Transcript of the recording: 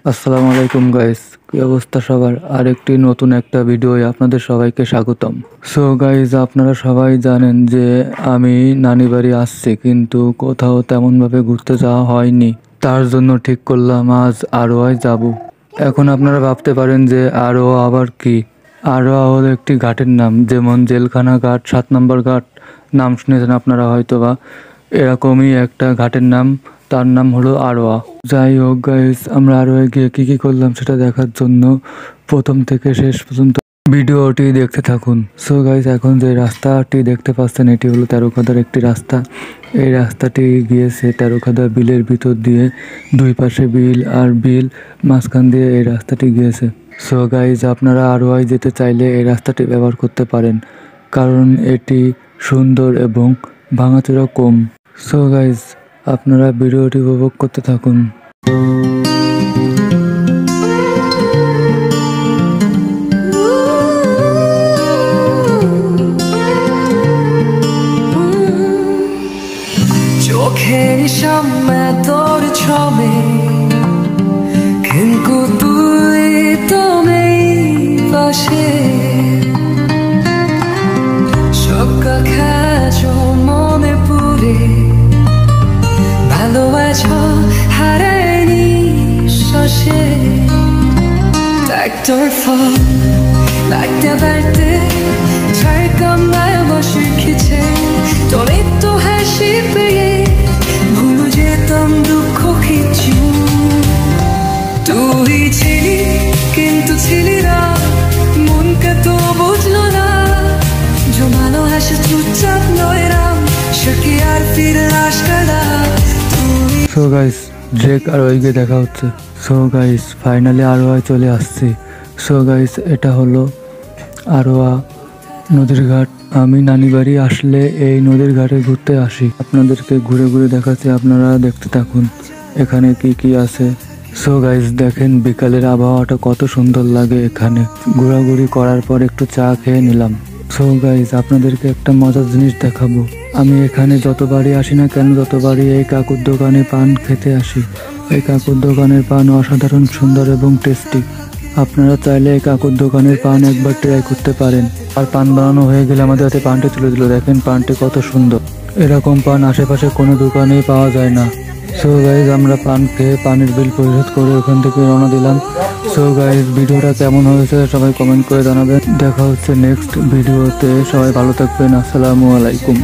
আসসালামু আলাইকুম গাইস, কি অবস্থা সবার? আরেকটি নতুন একটা ভিডিওয়ে আপনাদের সবাইকে স্বাগতম। সো গাইস, আপনারা সবাই জানেন যে আমি নানি বাড়ি আসছি, কিন্তু কোথাও তেমনভাবে ঘুরতে যাওয়া হয়নি। তার জন্য ঠিক করলাম আজ আরোয়ায় যাব। এখন আপনারা ভাবতে পারেন যে আরোয়া আবার কি? আরোয়া হলো একটি ঘাটের নাম, যেমন জেলখানা ঘাট, 7 নম্বর ঘাট নাম শুনেছেন আপনারা হয়তোবা। এরকমই একটা ঘাটের নাম, তার নাম হলো আরোয়া। যাই হোক গাইস, আমরা আরোয়ায় গিয়ে কি কি করলাম সেটা দেখার জন্য প্রথম থেকে শেষ পর্যন্ত ভিডিওটি দেখতে থাকুন। সো গাইস, এখন যে রাস্তাটি দেখতে পাচ্ছেন এটি হলো তেরোখাদার একটি রাস্তা। এই রাস্তাটি গিয়েছে তেরোখাদা বিলের ভিতর দিয়ে, দুই পাশে বিল আর বিল, মাঝখান দিয়ে এই রাস্তাটি গিয়েছে। সো গাইস, আপনারা আরোয়ায় যেতে চাইলে এই রাস্তাটি ব্যবহার করতে পারেন, কারণ এটি সুন্দর এবং ভাঙাচোরা কম। সো গাইস, আপনারা ভিডিওটি উপভোগ করতে থাকুন। চোখের সামনে তোর ছবি, কিন্তু তুই তো নেই পাশে। সবকা খেয়েছ মনে পুরে, ভালোবাসা হারায়নি শ্বাসে। একতরফা লাগতে বাড়তে ছাই কামনায় বসে খিছে, তোর তো হাসি পেয়ে ভুলে যেতাম দুঃখ কিছু। তুই ছিলি কিন্তু ছিলি না, মনকে তো বুঝলো না। জমানো হাসি চুপচাপ নয় রাম, সে কি আর ফিরে আসবে না। সো গাইস, ড্রেক আর ওইকে দেখা হচ্ছে। সো গাইস, ফাইনালি আরোয়ায় চলে আসছি। সো গাইস, এটা হলো আরোয়া নদীর ঘাট। আমি নানি বাড়ি আসলে এই নদীর ঘাটে ঘুরতে আসি, আপনাদেরকে ঘুরে ঘুরে দেখাচ্ছি, আপনারা দেখতে থাকুন এখানে কি কি আছে। সো গাইস, দেখেন বিকালের আবহাওয়াটা কত সুন্দর লাগে। এখানে ঘোরাঘুরি করার পর একটু চা খেয়ে নিলাম। সো গাইস, আপনাদেরকে একটা মজার জিনিস দেখাবো। আমি এখানে যতবারই আসি না কেন, যতবারই এই কাকুর দোকানে পান খেতে আসি। এই কাকুর দোকানের পান অসাধারণ সুন্দর এবং টেস্টি। আপনারা চাইলে এই কাকুর দোকানের পান একবার ট্রাই করতে পারেন। আর পান বানানো হয়ে গেলে আমাদের হাতে পানটি তুলে দিল। দেখেন পানটি কত সুন্দর। এরকম পান আশেপাশে কোনো দোকানেই পাওয়া যায় না। সো গাইজ, আমরা পান খেয়ে পানির বিল পরিশোধ করে ওখান থেকে রওনা দিলাম। সো গাইজ, ভিডিওটা কেমন হয়েছে সবাই কমেন্ট করে জানাবেন। দেখা হচ্ছে নেক্সট ভিডিওতে। সবাই ভালো থাকবেন। আসসালামু আলাইকুম।